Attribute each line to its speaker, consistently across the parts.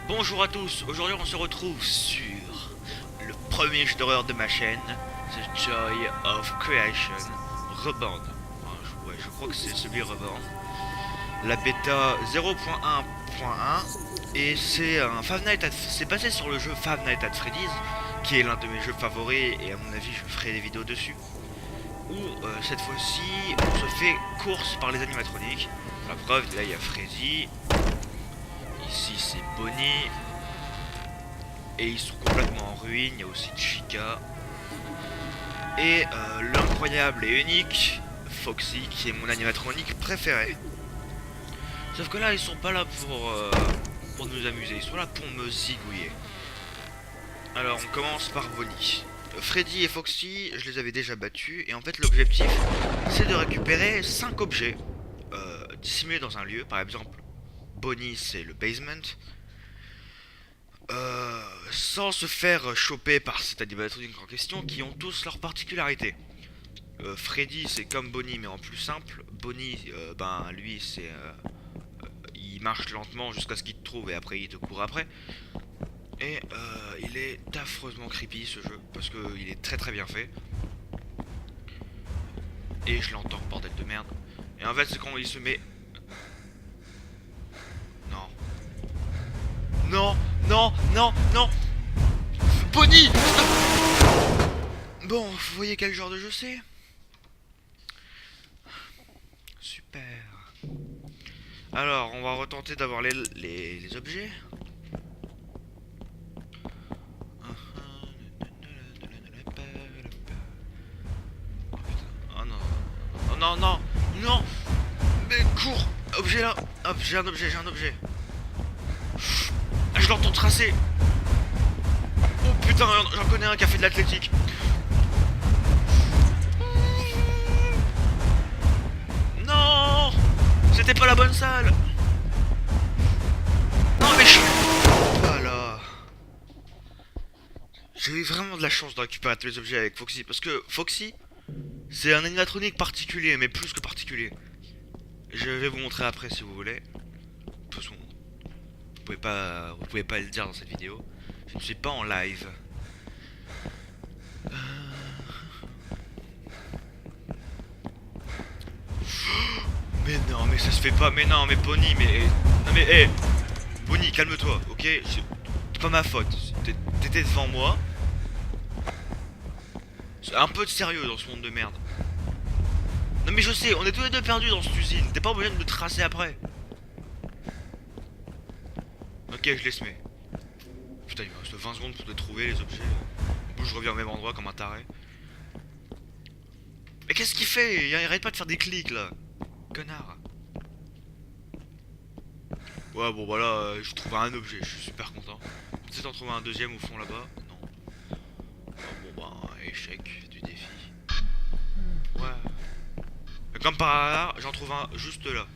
Speaker 1: Bonjour à tous, aujourd'hui on se retrouve sur le premier jeu d'horreur de ma chaîne, The Joy of Creation, Reborn. Ouais, je crois que c'est celui Reborn. La bêta 0.1.1 et c'est un c'est basé sur le jeu Five Nights at Freddy's, qui est l'un de mes jeux favoris et à mon avis je ferai des vidéos dessus. Où cette fois-ci on se fait course par les animatroniques. La preuve, là il y a Freddy. Ici c'est Bonnie. Et ils sont complètement en ruine. Il y a aussi Chica. Et l'incroyable et unique Foxy, qui est mon animatronique préféré. Sauf que là ils sont pas là pour nous amuser. Ils sont là pour me zigouiller. Alors on commence par Bonnie. Freddy et Foxy, je les avais déjà battus. Et en fait l'objectif c'est de récupérer 5 objets dissimulés dans un lieu. Par exemple Bonnie c'est le basement. Sans se faire choper par cet animatronique en question, qui ont tous leurs particularités. Freddy c'est comme Bonnie mais en plus simple. Bonnie, ben lui c'est il marche lentement jusqu'à ce qu'il te trouve et après il te court après. Et il est affreusement creepy ce jeu parce que il est très très bien fait. Et je l'entends, bordel de merde. Et en fait c'est quand il se met... Non. Non, non, non, non. Bonnie, stop. Bon, vous voyez quel genre de jeu c'est? Super. Alors, on va retenter d'avoir les objets. Oh non. Oh non, non, non. Mais cours. Objet là. Hop, j'ai un objet, j'ai un objet. Je l'entends tracer. Oh putain, j'en connais un qui a fait de l'athlétique. Non, c'était pas la bonne salle. Non mais je... Voilà. J'ai eu vraiment de la chance de récupérer tous les objets avec Foxy. Parce que Foxy, c'est un animatronique particulier, mais plus que particulier. Je vais vous montrer après si vous voulez. De toute façon, vous pouvez pas le dire dans cette vidéo. Je ne suis pas en live. Mais non, mais ça se fait pas. Mais non, mais Bonnie, mais... Non mais, hé Bonnie, calme-toi, ok? C'est pas ma faute. T'étais devant moi. Un peu de sérieux dans ce monde de merde. Non mais je sais, on est tous les deux perdus dans cette usine. T'es pas obligé de me tracer après. Ok, je les mets. Putain, il me reste 20 secondes pour te trouver les objets. En plus, je reviens au même endroit comme un taré. Mais qu'est-ce qu'il fait? Il arrête pas de faire des clics là. Connard. Ouais, bon, voilà, j'ai trouvé un objet, je suis super content. Peut-être en trouver un deuxième au fond là-bas. Non. Oh, bon, bah, échec du défi. Ouais. Et comme par hasard, j'en trouve un juste là.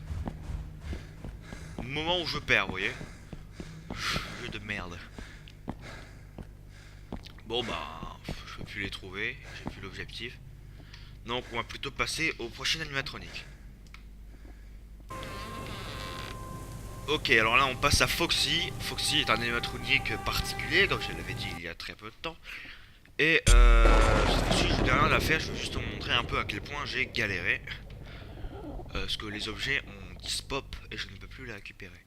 Speaker 1: Au moment où je perds, vous voyez. Jeu de merde. Bon, bah, je peux plus les trouver, j'ai plus l'objectif. Donc, on va plutôt passer au prochain animatronique. Ok, alors là on passe à Foxy. Foxy est un animatronique particulier, comme je l'avais dit il y a très peu de temps. Et cette fois-ci je n'ai rien à faire, je veux juste vous montrer un peu à quel point j'ai galéré. Parce que les objets ont dispop et je ne peux plus les récupérer.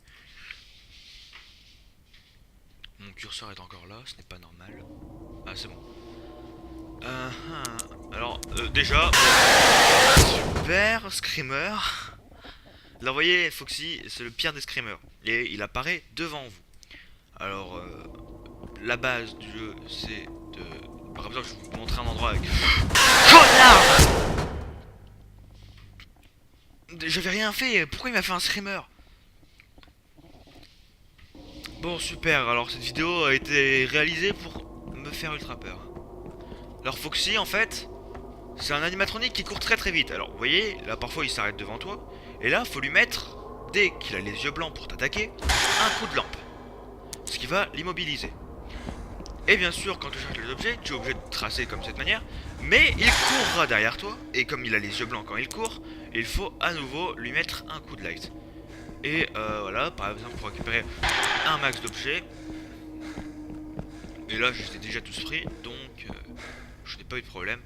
Speaker 1: Mon curseur est encore là, ce n'est pas normal. Ah c'est bon. Alors déjà, super screamer. Là, vous voyez, Foxy, c'est le pire des screamers. Et il apparaît devant vous. Alors, la base du jeu, c'est de... Par exemple, je vais vous montrer un endroit avec... Connard! J'avais rien fait, pourquoi il m'a fait un screamer? Bon, super, alors cette vidéo a été réalisée pour me faire ultra peur. Alors, Foxy, en fait, c'est un animatronique qui court très très vite. Alors, vous voyez, là, parfois, il s'arrête devant toi. Et là, faut lui mettre, dès qu'il a les yeux blancs pour t'attaquer, un coup de lampe. Ce qui va l'immobiliser. Et bien sûr, quand tu cherches les objets, tu es obligé de tracer comme cette manière. Mais il courra derrière toi. Et comme il a les yeux blancs quand il court, il faut à nouveau lui mettre un coup de light. Et voilà, par exemple pour récupérer un max d'objets. Et là j'étais déjà tous pris, donc je n'ai pas eu de problème.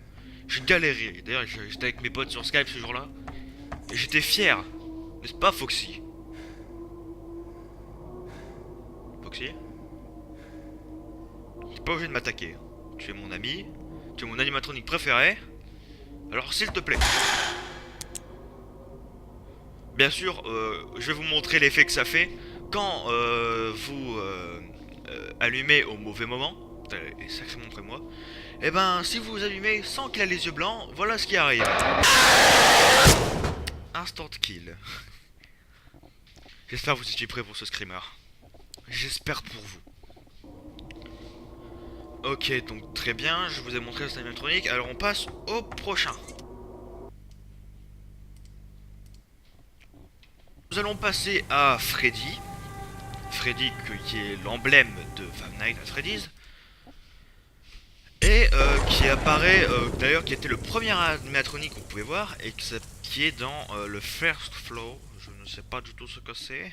Speaker 1: J'ai galéré, d'ailleurs j'étais avec mes potes sur Skype ce jour-là. Et j'étais fier, n'est-ce pas Foxy? Foxy? T'es pas obligé de m'attaquer. Tu es mon ami, tu es mon animatronique préféré. Alors s'il te plaît. Bien sûr, je vais vous montrer l'effet que ça fait quand vous allumez au mauvais moment. Et sacrément près moi. Et ben, si vous allumez sans qu'il a les yeux blancs, voilà ce qui arrive. Instant kill. J'espère que vous étiez prêts pour ce screamer. J'espère pour vous. Ok, donc très bien, je vous ai montré le animatronique. Alors on passe au prochain. Nous allons passer à Freddy. Freddy qui est l'emblème de Five Nights at Freddy's. Et qui apparaît, d'ailleurs qui était le premier animatronique qu'on pouvait voir. Et qui est dans le First Floor. Je ne sais pas du tout ce que c'est.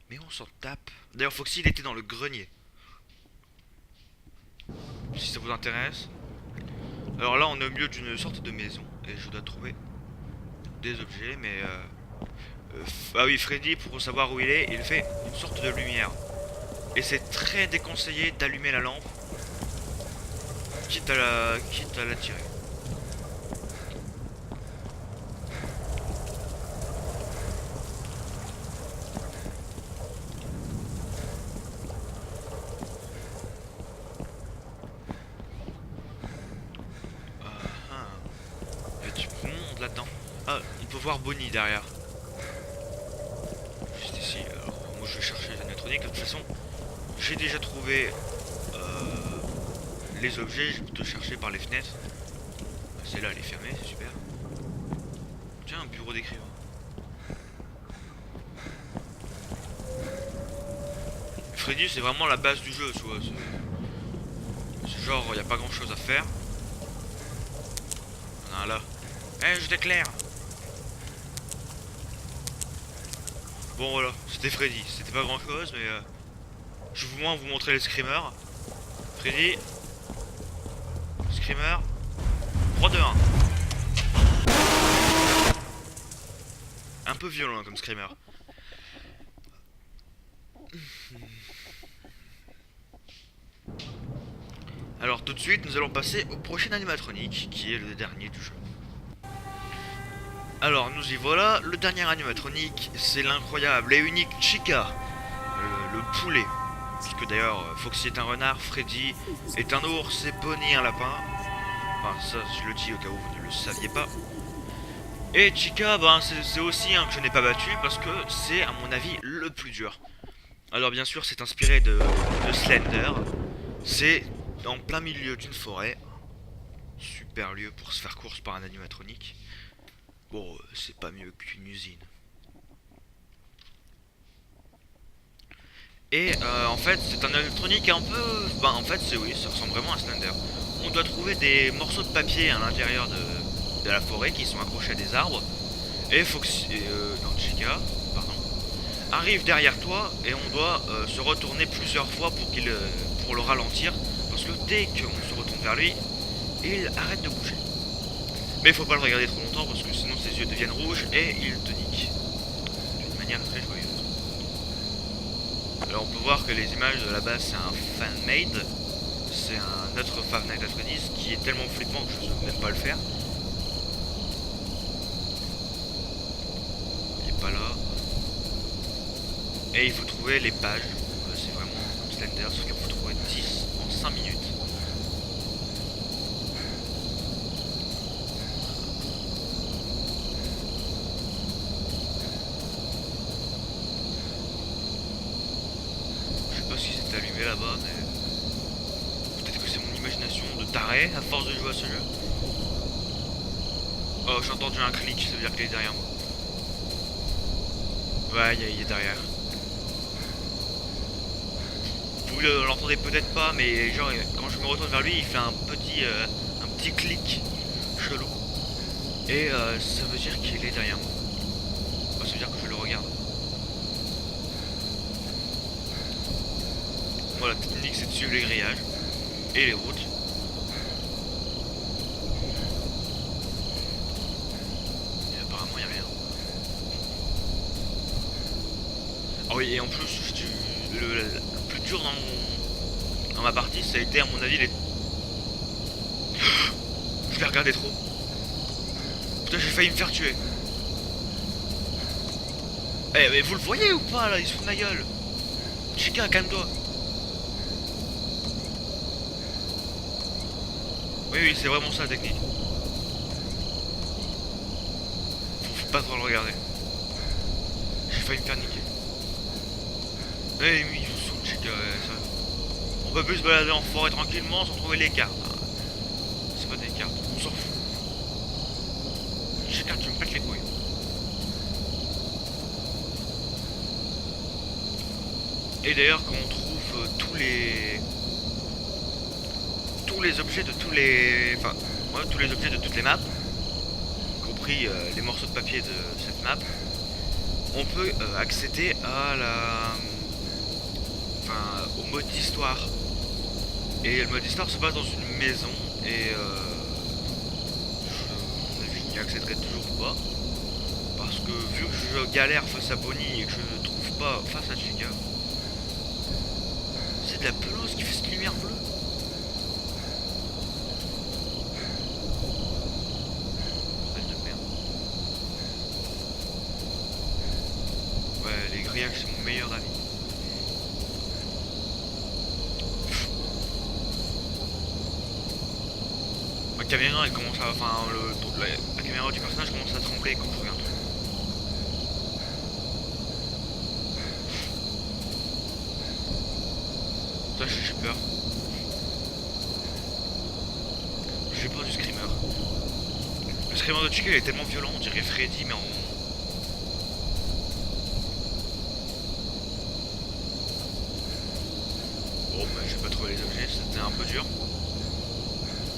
Speaker 1: Mais on s'en tape. D'ailleurs Foxy il était dans le grenier. Si ça vous intéresse. Alors là on est au milieu d'une sorte de maison. Et je dois trouver des objets. Mais ah oui, Freddy, pour savoir où il fait une sorte de lumière. Et c'est très déconseillé d'allumer la lampe. Quitte à la tirer. Il y a du monde là-dedans. Ah, on peut voir Bonnie derrière. Juste ici. Alors, moi je vais chercher les animatroniques. De toute façon, j'ai déjà trouvé les objets. Je vais plutôt chercher par les fenêtres. Celle-là, elle est fermée, c'est super. Tiens, un bureau d'écrivain. Freddy, c'est vraiment la base du jeu, tu vois. C'est genre, il n'y a pas grand chose à faire. Voilà. Eh, je t'éclaire. Bon, voilà, c'était Freddy. C'était pas grand chose, mais je vais au moins vous montrer les screamers. Freddy. Screamer. 3, 2, 1. Un peu violent comme screamer. Alors tout de suite nous allons passer au prochain animatronique qui est le dernier du jeu. Alors nous y voilà, le dernier animatronique c'est l'incroyable et unique Chica, le poulet. Puisque d'ailleurs Foxy est un renard, Freddy est un ours et Bonnie un lapin. Enfin ça je le dis au cas où vous ne le saviez pas. Et Chica, ben, c'est aussi un que je n'ai pas battu parce que c'est à mon avis le plus dur. Alors bien sûr c'est inspiré de Slender. C'est en plein milieu d'une forêt. Super lieu pour se faire course par un animatronique. Bon, c'est pas mieux qu'une usine. Et en fait c'est un animatronique un peu... Ben en fait c'est oui, ça ressemble vraiment à Slender. On doit trouver des morceaux de papier à l'intérieur de la forêt qui sont accrochés à des arbres. Et Foxy... non, Chica, pardon, arrive derrière toi et on doit se retourner plusieurs fois pour le ralentir. Parce que dès qu'on se retourne vers lui, il arrête de bouger. Mais il faut pas le regarder trop longtemps parce que sinon ses yeux deviennent rouges et il te nique. D'une manière très joyeuse. Alors on peut voir que les images de la base c'est un fan-made. C'est un autre Five Nights at Freddy's qui est tellement flippant que je ne sais même pas le faire. Il est pas là. Et il faut trouver les pages. C'est vraiment Slender, sauf qu'il faut trouver 10 en 5 minutes. Je sais pas si c'est allumé là-bas, mais peut-être que c'est mon imagination de taré à force de jouer à ce jeu. Oh, j'ai entendu un clic, ça veut dire qu'il est derrière moi. Ouais, il est derrière. Vous l'entendez peut-être pas, mais genre quand je me retourne vers lui, il fait un petit clic chelou. Et ça veut dire qu'il est derrière moi. Ça veut dire que je le regarde. Moi la technique c'est de suivre les grillages et les routes. Et apparemment il n'y a rien. Ah oui, et en plus le plus dur dans ma partie ça a été à mon avis les... Je l'ai regardé trop. Putain j'ai failli me faire tuer. Eh mais vous le voyez ou pas là, il se fout de ma gueule. Chica, calme-toi. Oui oui c'est vraiment ça la technique. Faut pas trop le regarder. J'ai failli me faire niquer. Eh oui il vous saoule Chica, ça. On peut plus se balader en forêt tranquillement sans trouver les cartes. C'est pas des cartes, on s'en fout. Chica tu me pètes les couilles. Et d'ailleurs quand on trouve tous les objets de tous les... Enfin, ouais, tous les objets de toutes les maps, y compris les morceaux de papier de cette map, on peut accéder à la... Enfin, au mode d'histoire. Et le mode histoire se passe dans une maison et je n'y accéderai toujours pas. Parce que vu que je galère face à Bonnie et que je ne trouve pas face à Chica, c'est de la pelouse qui fait cette lumière bleue. Belle de merde. Ouais, les grillages c'est mon meilleur ami. Ma caméra elle commence à... Enfin, la caméra du personnage commence à trembler quand je regarde. Putain, j'ai peur. J'ai peur du screamer. Le screamer de Chica il est tellement violent, on dirait Freddy mais en... Bon bah j'ai pas trouvé les objets, c'était un peu dur.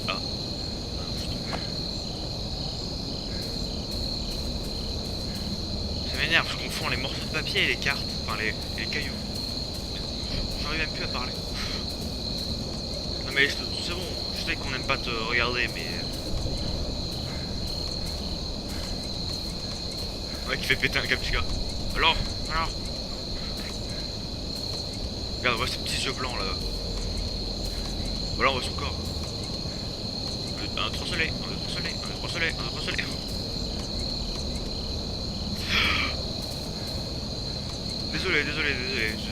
Speaker 1: Ah. Ça m'énerve, je confonds les morceaux de papier et les cartes, enfin les cailloux. J'arrive même plus à parler. Non mais c'est bon, je sais qu'on aime pas te regarder mais... Ouais qui fait péter un câble Chica. Alors. Regarde, on voit ces petits yeux blancs là. Voilà on voit son corps. Un 3 soleils, un 3 soleils, un 3 soleils, un 3 soleils. Désolé.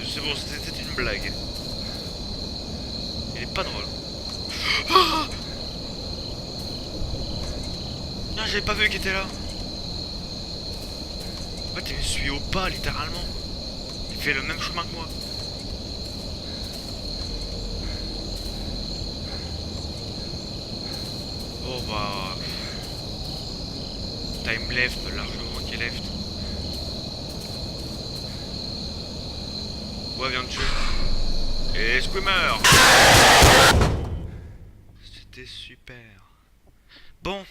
Speaker 1: C'est bon, c'était une blague. Il est pas drôle. Ah non, j'avais pas vu qu'il était là. En fait, il me suit au pas, littéralement. Il fait le même chemin que moi. Oh bah... Time left, largement qui est left. Ouais, viens de tuer. Et Screamer. C'était super. Bon.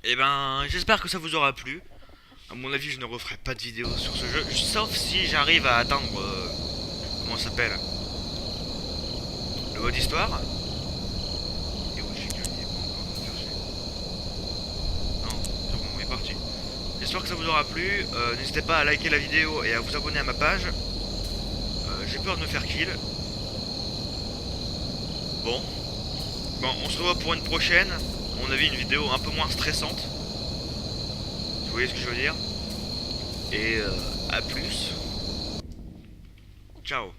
Speaker 1: Et ben, j'espère que ça vous aura plu. À mon avis, je ne referai pas de vidéo sur ce jeu. Sauf si j'arrive à atteindre... comment ça s'appelle? Le mode histoire. Et où je suis que il est pas encore cherché. Non, c'est bon, il est parti. J'espère que ça vous aura plu. N'hésitez pas à liker la vidéo et à vous abonner à ma page. J'ai peur de me faire kill. Bon, on se revoit pour une prochaine. À mon avis, une vidéo un peu moins stressante. Vous voyez ce que je veux dire? Et à plus. Ciao.